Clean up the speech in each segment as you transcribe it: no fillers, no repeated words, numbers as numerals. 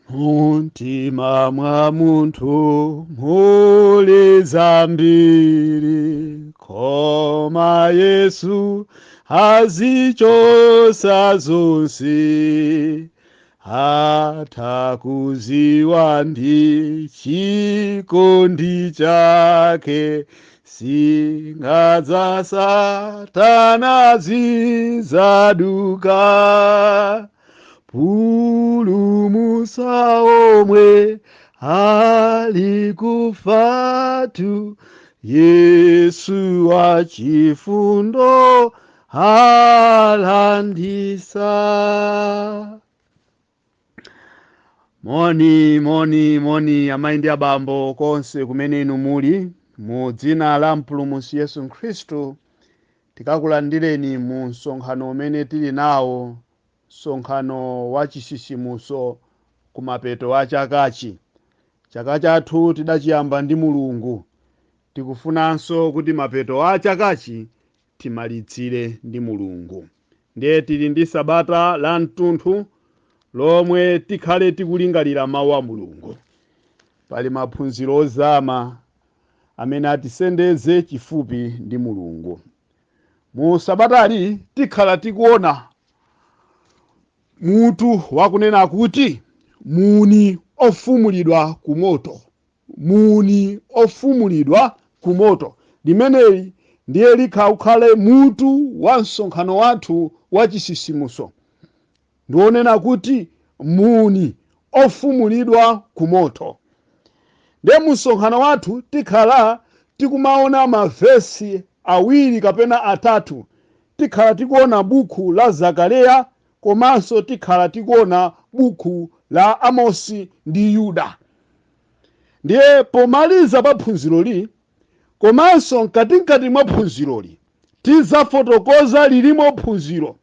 Muntima mwa munthu muli zambiri, koma Yesu azichotsa zonse. Atha kuziwa ndi chikondi chake, singadza Satana zizaduka. Pulumutsa omwe ali kufatu, Yesu wachifundo alandisa. Moni amayi ndi abambo konse kumene inu muli, mu dzina la mpulumutsi Yesu Khristu tikakulandireni mu msonkhano umene tili nawo, msonkhano wa chisisimuso kumapeto wa chakachi. Chaka chathu tidachiyamba ndi Mulungu, tikufunanso kuti mapeto wa chakachi timalizire ndi Mulungu. Ndiye tili ndi sabata la mtunthu lomwe tikhale tikulingalira mawu a Mulungu. Pali maphunziro ozama amene atisendeze chifupi ndi Mulungu. Mu sabatali tikhala tikuona mutu wakunena kuti muni ofumulidwa ku moto. Muni ofumulidwa ku moto. Limeneli ndiye likhale mutu wa msonkhano wathu wa chisisimuso. Ndionena kuti muni ofumulidwa ku moto. Ndiye msonkhano wathu tikhala tikumaona mavesi awiri kapena atatu. Tikhala tikuona buku la Zakariya, komanso tikhala tikuona buku la Amosi ndi Yuda. Ndiye pomaliza pa phunziroli, komanso mkati mwa phunziroli tizafotokoza lilimo phunziro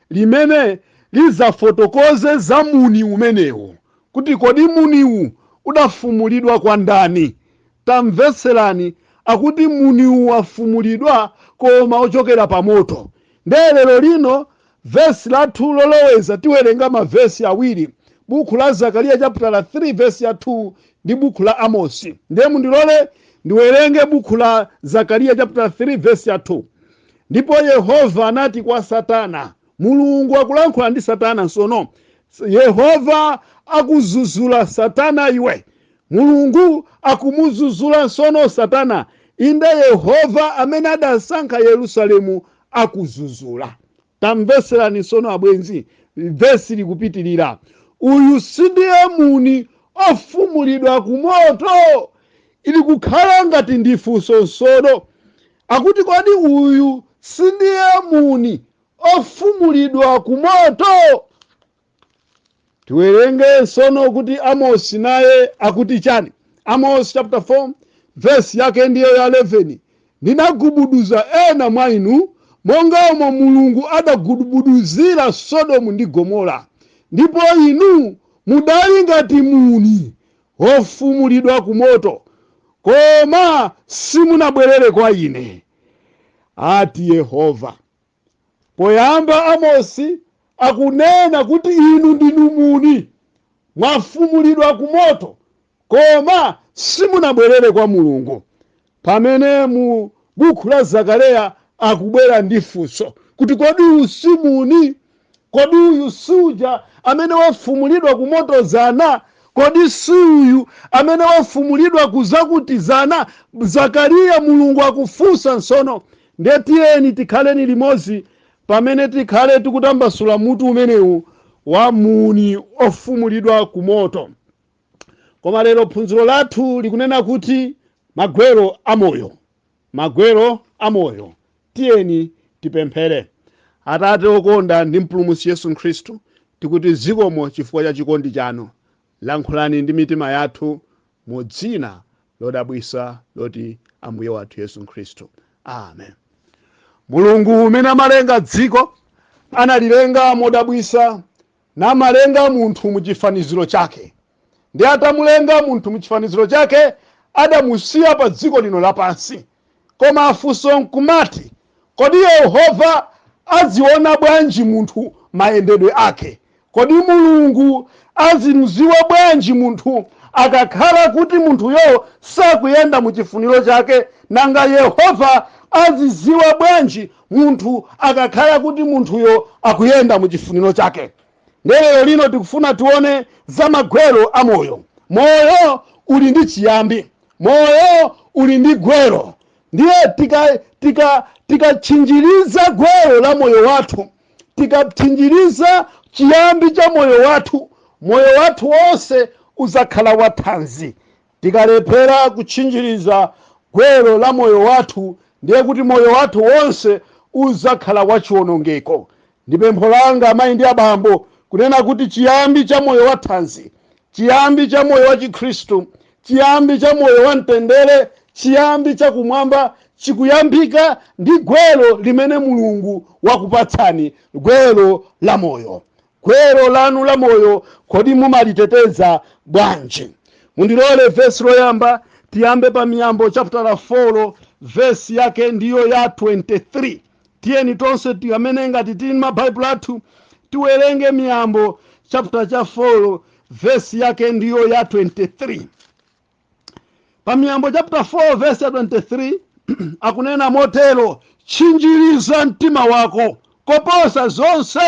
limene lizafotokoze za muni umenewo, kuti kodi muniwu udafumulidwa kwa ndani. Tamveserani, akuti muniwu wafumulidwa koma ochokera pa moto. Ndiye lero lino vesi lathu loloweza tiwerenga mavesi awiri, buku la Zakariya chapter 3 verse ya 2 ndi buku la Amosi. Ndiye mundilole ndiwerenge buku la Zakariya chapter 3 verse ya 2. Ndipo Yehova anati kwa Satana, Mulungu akulankhula ndi Satana sono. Yehova akuzuzula Satana iwe. Mulungu akumuzuzula sono Satana. Inde Yehova amene adasankha Yerusalemu akuzuzula. Tamveserani sono abwenzi, vesi likupitirira. Uyu sindiye muni ofumulidwa ku moto. Ili kukhala ngati ndifunso sono. Akuti kodi uyu sindiye muni ofumulidwa ku moto. Tiwerenge sono kuti Amosi naye akuti chani. Amos chapter 4 verse yake ndiyo ya 11. Ndinagubuduza ena mwa inu monga omwe Mulungu adagubuduzira Sodomu ndi Gomora. Ndipo inu mudali ngati muni ofumulidwa ku moto, koma simunabwerere kwa ine, ati Yehova. Poyamba Amosi akunena kuti inu ndinu muni mwafumulidwa ku moto, koma simunabwerere kwa Mulungu. Pamene mu buku la Zakariya akubwera ndi funso kuti kodi uyu si muni, kodi uyu suja amene wafumulidwa ku moto zana, kodi si uyu amene wafumulidwa kuzakuti zana. Zakariya Mulungu akufunsa nsono. Ndiye tiyeni tikhaleni limodzi pamene tikhale tikutambasula mutu umenewu wa muni ofumulidwa ku moto. Koma lero phunziro lathu likunena kuti magwero amoyo. Magwero amoyo. Tiyeni tipemphere. Atate okonda ndi mpulumutsi Yesu Khristu, tikuti zikomo chifukwa cha chikondi chanu. Lankhulani ndi mitima yathu mu dzina lodabwisa loti Ambuye wathu Yesu Khristu. Amen. Mulungu umene amalenga dziko analilenga modabwisa, namalenga munthu mu chifaniziro chake. Ndi atamulenga munthu mu chifaniziro chake adamusiya pa dziko lino lapansi. Koma afunso nkumati, kodi Yehova aziona bwanji munthu mayendedwe ake? Kodi Mulungu azimuziwa bwanji munthu akakhala kuti munthuyo sakuyenda mu chifuniro chake? Nanga Yehova aziziwa bwanji munthu akakhala kuti munthuyo akuyenda mu chifuniro chake? Lero lino tikufuna tione za magwero a moyo. Moyo uli ndi chiyambi, moyo uli ndi gwero. Ndiye tikatchinjiriza gwero la moyo wathu, tikatchinjiriza chiyambi cha moyo wathu wonse uzakhala wathanzi. Tikalephera kutchinjiriza gwero la moyo wathu, ndiye kuti moyo wathu wonse uzakhala wachiwonongeko. Ndi pempho langa amayi ndi abambo kunena kuti chiyambi cha moyo wathanzi, chiyambi cha moyo wa Chikhristu, chiyambi cha moyo wa mtendere, chiyambi cha kumwamba chikuyambika ndi gwero limene Mulungu wakupatsani, gwero la moyo. Gwero lanu la moyo kodi mumaliteteza bwanji? Mundilole verse loyamba tiyambe pa Miyambo chapter 4 verse yake ndiyo ya 23. Tiyeni tonse tiamene ngati tili ma Bible athu tiwerenge Miyambo chapter cha 4 verse yake ndiyo ya 23. Pa Miyambo chapter 4 verse ya 23 akunena motero: chinjiriza mtima wako koposa zonse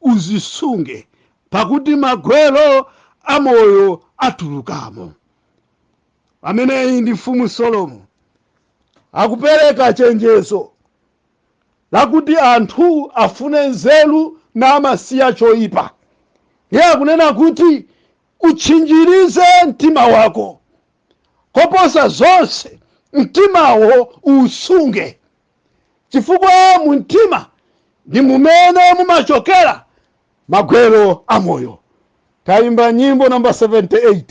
uzisunge, pakuti magwero a moyo atulukamo. Amene ndi mfumu Solomo akupereka chenjezo lakuti anthu afune nzeru na amasiya choyipa. Iye akunena kuti uchinjirize mtima wako koposa zonse, mtimawo usunge, chifukwa mu mtima ndi mumene mumachokera magwero a moyo. Tayimba nyimbo namba 78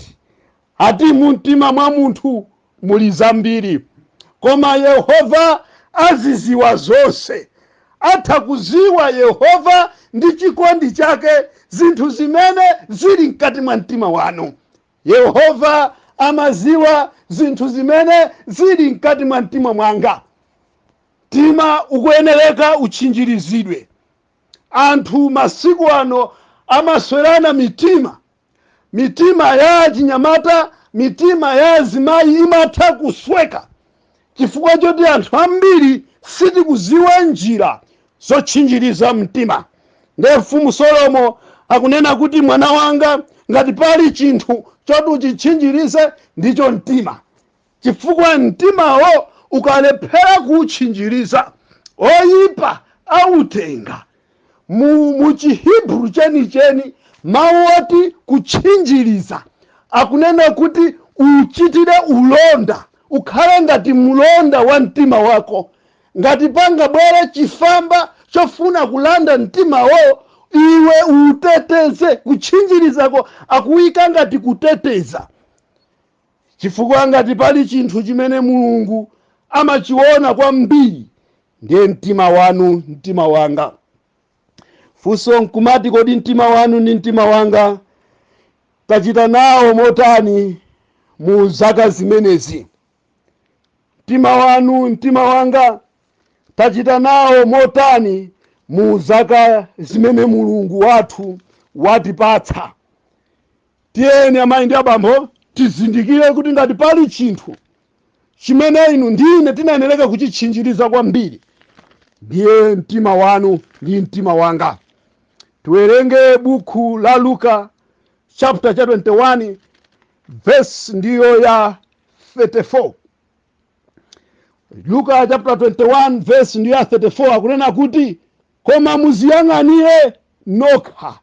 ati mu mtima mwa munthu muli zambiri, koma Yehova aziziwa zonse. Atha kuziwa Yehova ndi chikondi chake zinthu zimene zili mkati mwa mtima wanu. Yehova amaziwa zinthu zimene zili mkati mwa mtima mwanga. Mtima ukuyenereka uchinjirizidwe. Anthu masiku ano amaswerana mitima ya chinyamata, mitima ya azimayi imatha kusweka chifukwa choti anthu ambiri sitikuziwa njira zotchinjiriza mtima. Ndiye mfumu Solomo akunena kuti mwana wanga, ngati pali chinthu choti uchitchinjirize ndicho mtima, chifukwa mtimawo ukalephera kuutchinjiriza, oyipa autenga. Mu Chihebru chenicheni mawu oti kutchinjiriza akunena kuti uchitire ulonda, ukhale ngati mlonda wa mtima wako. Ngati pangabwere chifamba chofuna kulanda mtimawo, iwe uteteze. Kutchinjirizako akuyika ngati kuteteza, chifukwa ngati pali chinthu chimene Mulungu amachiona kwambiri ndiye mtima wanu, mtima wanga. Funso nkumati kodi mtima wanu ndi mtima wanga tachita nawo motani mu zaka zimenezi? Mtima wanu, mtima wanga tachita nawo motani mu zaka zimene Mulungu wathu watipatsa? Tiyeni amayi ndi abambo tizindikire kuti ngati pali chinthu chimene inu ndine tinayenera kuchitchinjiriza kwambiri, ndiye mtima wanu ndi mtima wanga. Tiwerenge buku la Luka chapter 21 verse ndiyo ya 34. Luka chapter 21 verse ndiyo ya 34 akunena kuti koma muziyang'anire nokha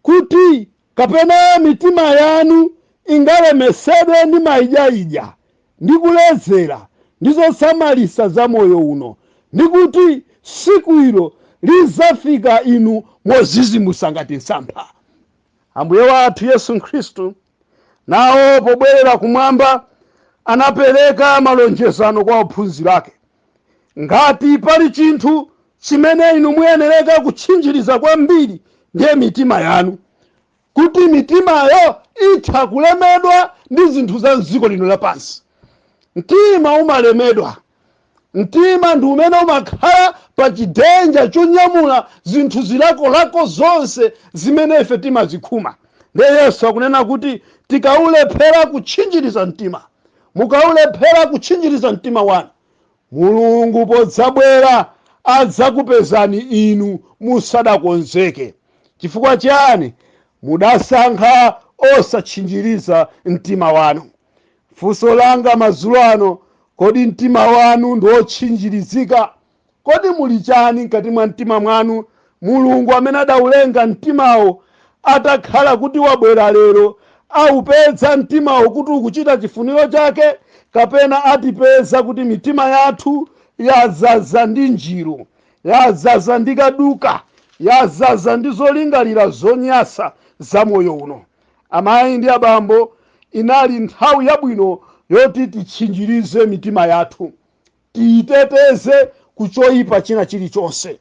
kuti kapena mitima yanu ingalemesedwe ndi maidyaidya ndi kuledzera ndi zosamalisa za moyo uno, ndi kuti siku ilo lizafika inu mozizimusa ngati msampha. Ambuye wathu Yesu Khristu nawo pobwerera kumwamba anapereka malonjezano kwa ophunzira ake. Ngati pali chinthu chimene inu muyenereka kutchinjiriza kwambiri ndiye mitima yanu, kuti mitimayo itha kulemedwa ndi zinthu za dziko lino lapansi. Mtima umalemedwa Mtima ndi umene umakhala pa chidenja chonyamula zinthu zilakolako zonse zimene ife timazikhuma. Ndiye Yesu akunena kuti tikaulephera kutchinjiriza mtima, mukaulephera kutchinjiriza mtima wanu, Mulungu podzabwera adzakupezani inu musadakonzeke. Chifukwa chani? Mudasankha osatchinjiriza mtima wanu. Funso langa madzulo ano, kodi mtima wanu ndi otchinjirizika? Kodi muli chani mkati mwa mtima mwanu? Mulungu amene adaulenga mtimawo atakhala kuti wabwera lero aupeza mtimawo kuti ukuchita chifuniro chake, kapena atipeza kuti mitima yathu yazaza ndi njiru, yazaza ndi kaduka, yazaza ndi zolingalira zonyasa za moyo uno? Amayi ndi abambo, inali nthawi yabwino yoti titchinjirize mitima yathu, tiyiteteze kuchoyipa china chilichonse.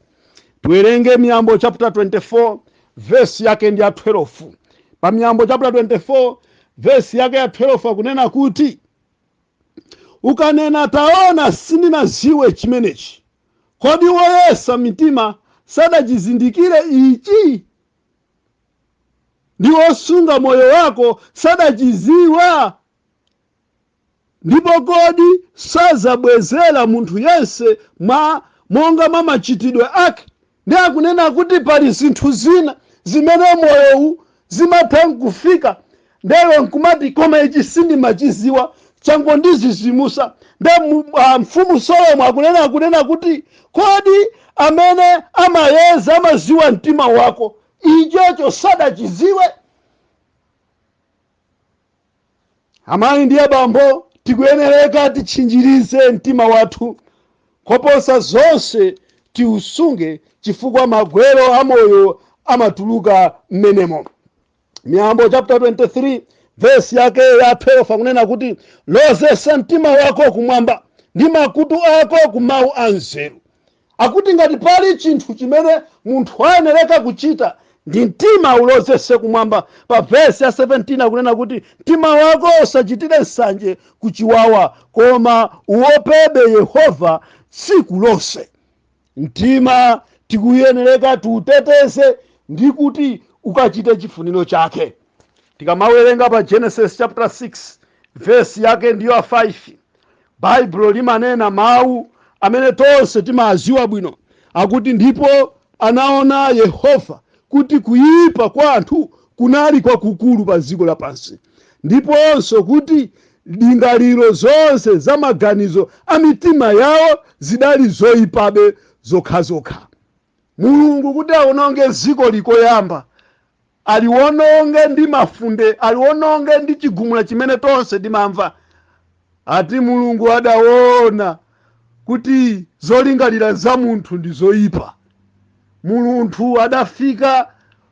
Tiwerenge Miyambo chapter 24 verse yake ndi ya 12. Pa Miyambo chapter 24 verse yake ya 12 akunena kuti, ukanena taona sindinaziwe chimenechi, kodi woyesa mitima sadachizindikire ichi? Ndi wosunga moyo wako sadachiziwa? Ndipo kodi sazabwezera munthu yense monga mwa machitidwe ake? Ndi akunena kuti pali zinthu zina zimene moyowu zimatha kufika ndero nkumati koma ichi sindimachiziwa, changondizizimusa. Nde mfumu Solomo akunena kuti kodi amene amayeza amaziwa mtima wako ichocho sadachiziwe? Amayi ndi abambo, tikuyenereka titchinjirize mtima wathu, koposa zonse tiusunge, chifukwa magwero amoyo amatuluka mmenemo. Miyambo chapter 23 verse yake ya 12 akunena kuti, lozesa mtima wako kumwamba ndi makutu ako kumawu anzeru. Akuti ngati pali chinthu chimene munthu ayenereka kuchita ndi mtima ulozese kumwamba. Pa verse ya 17 akunena kuti mtima wako usachitire nsanje kuchiwawa, koma uopebe Yehova tsiku lonse. Mtima tikuyenereka tiuteteze ndi kuti ukachite chifuniro chake. Tikamawerenga pa Genesis chapter 6 verse yake ndiyo 5, Bible limanena mawu amene tonse timaziwa bwino, akuti ndipo anaona Yehova kuti kuyipa kwa anthu kunali kwakukulu pa dziko lapansi, ndiponso kuti lingaliro zonse za maganizo a mitima yawo zidali zoyipabe zokhazokha. Mulungu kuti awononge dziko likoyamba, aliwononge ndi mafunde, aliwononge ndi chigumula chimene tonse timamva. Ati Mulungu adaona kuti zolingalira za munthu ndi zoyipa. Munthu adafika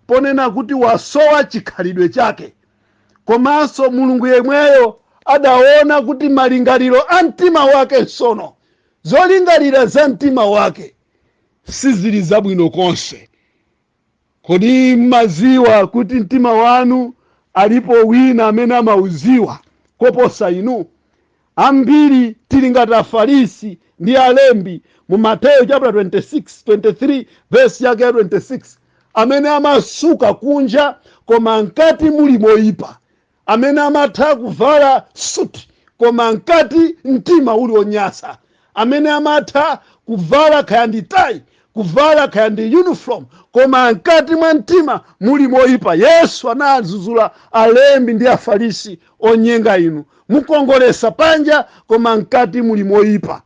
ponena kuti wasowa chikhalidwe chake. Komanso Mulungu yemweyo adaona kuti malingaliro a mtima wake nsono, zolingalira za mtima wake sizili zabwino konse. Kodi mmaziwa kuti mtima wanu alipo wina amene amauziwa koposa inu? Ambiri tili ngati Afarisi ndi alembi mu Mateyo chapter 23 verse yake 26, amene amasuka kunja koma mkati muli moyipa, amene amatha kuvala suti koma mkati mtima uli onyasa, amene amatha kuvala kaya ndi tai, kuvala kaya ndi uniform, koma mkati mwa mtima muli moyipa. Yesu anazuzula alembi ndi Afarisi onyenga inu, mukongolesa panja koma mkati muli moyipa.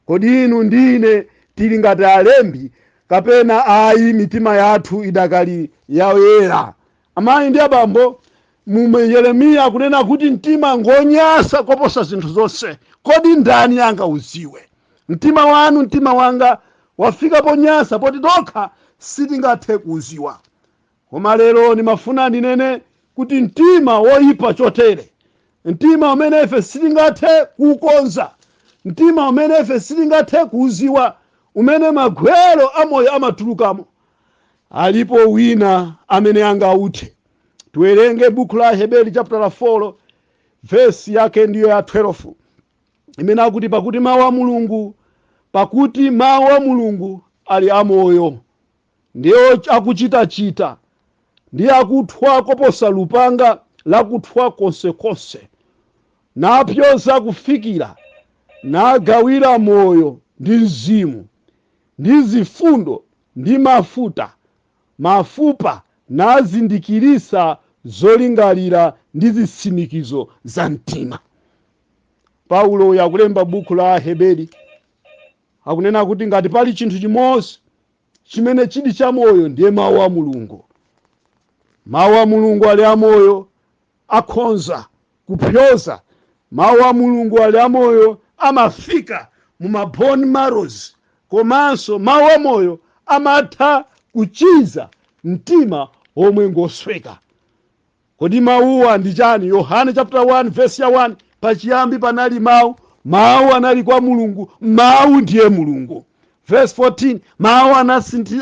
Kodi inu ndine tili ngati alembi kapena ayi mitima yathu idakali yawoyera? Amayi ndi abambo, mu Yeremiya akunena kuti mtima ngonyasa koposa zinthu zonse. Kodi ndani angauziwe? Mtima wanu, mtima wanga wafika ponyasa poti tokha sitingathe kuuziwa. Koma lero nimafuna ndinene kuti mtima woyipa chotere, mtima umene ife sitingathe kuukonza, mtima umene ife sitingathe kuuziwa, umene magwero amoyo amatulukamo, alipo wina amene angauthe. Tiwerenge buku la Heberi chapter 4 verse yake ndiyo ya 12, imene akuti pakuti mawu a Mulungu pakuti mawu a Mulungu ali amoyo, ndiyo akuchita-chita, ndiye akuthwa koposa lupanga lakuthwa konsekonse, napyoza kufikira, nagawira moyo ndi mzimu, ndi zifundo ndi mafupa, nazindikirisa zolingalira ndi zitsimikizo za mtima. Paulo yakulemba buku la Heberi akunena kuti ngati pali chinthu chimodzi chimene chili cha moyo ndiye mawu a Mulungu. Mawu a Mulungu ali amoyo, akhonza kupyoza. Mawu a Mulungu ali amoyo, amafika mu mabone marrows, komanso mawu amoyo amatha kuchiza mtima omwe ngosweka. Kodi mawuwa ndi chani? Yohane chapter 1 verse ya 1, pachiyambi panali mawu, mawu anali kwa Mulungu, mawu ndiye Mulungu. Verse 14, mawu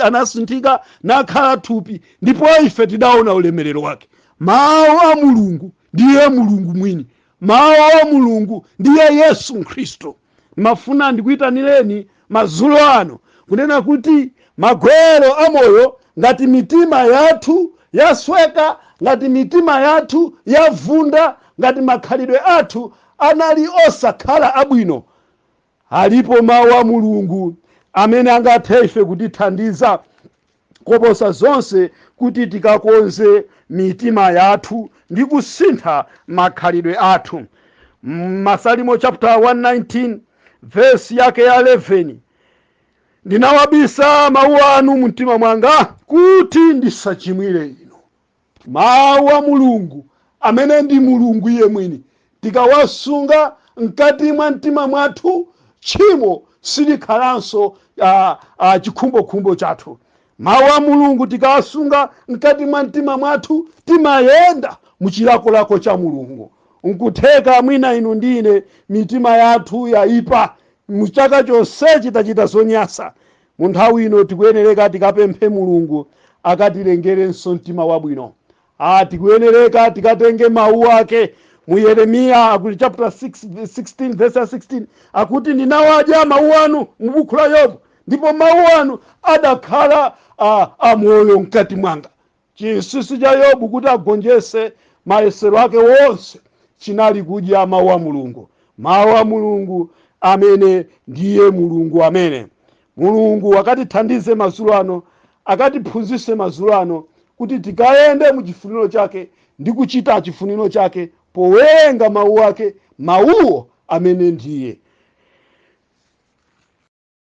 anasinthika nakhala thupi, ndipo ife tidaona ulemerero wake. Mawu a Mulungu ndiye Mulungu mwini. Mawu a Mulungu ndiye Yesu Khristu. Mafuna ndikuyitanireni madzulo ano kunena kuti magwero amoyo, ngati mitima yathu yasweka, ngati mitima yathu yavunda, ngati makhalidwe athu anali osakhala abwino, alipo mawu a Mulungu amene angathe ife kutithandiza koposa zonse kuti tikakonze mitima yathu ndi kusintha makhalidwe athu. Masalimo chapter 119 verse yake ya 11, ndinawabisa mawu anu mumtima mwanga kuti ndisachimwire inu. Mawu a Mulungu amene ndi Mulungu iye mwini, tikawasunga mkati mwa mtima mwathu, tchimo silikhalanso chikhumbokhumbo chathu. Mawu a Mulungu tikawasunga mkati mwa mtima mwathu, timayenda muchilakolako cha Mulungu. Nkutheka mwina inu ndine mitima yathu yaipa, muchaka chonsechi tachita zonyasa. Mu nthawi ino tikuyenereka tikapemphe Mulungu akatilengere mtima wabwino. Tikuyenereka tikatenge mawu ake. Mu Yeremiya akuti chapter 16 verse 16 akuti ndinawadya mawu anu mu buku la Yobu, ndipo mawu anu adakhala amoyo mkati mwanga. Chinsinsi cha Yobu kuti agonjese mayesero ake wonse chinali kudya mawu a Mulungu. Mawu a Mulungu amene ndiye Mulungu amene. Mulungu akatithandize madzulo ano, akatiphunzitse madzulo ano kuti tikayende mu chifuniro chake ndi kuchita chifuniro chake powerenga mawu ake, mawuwo amene ndiye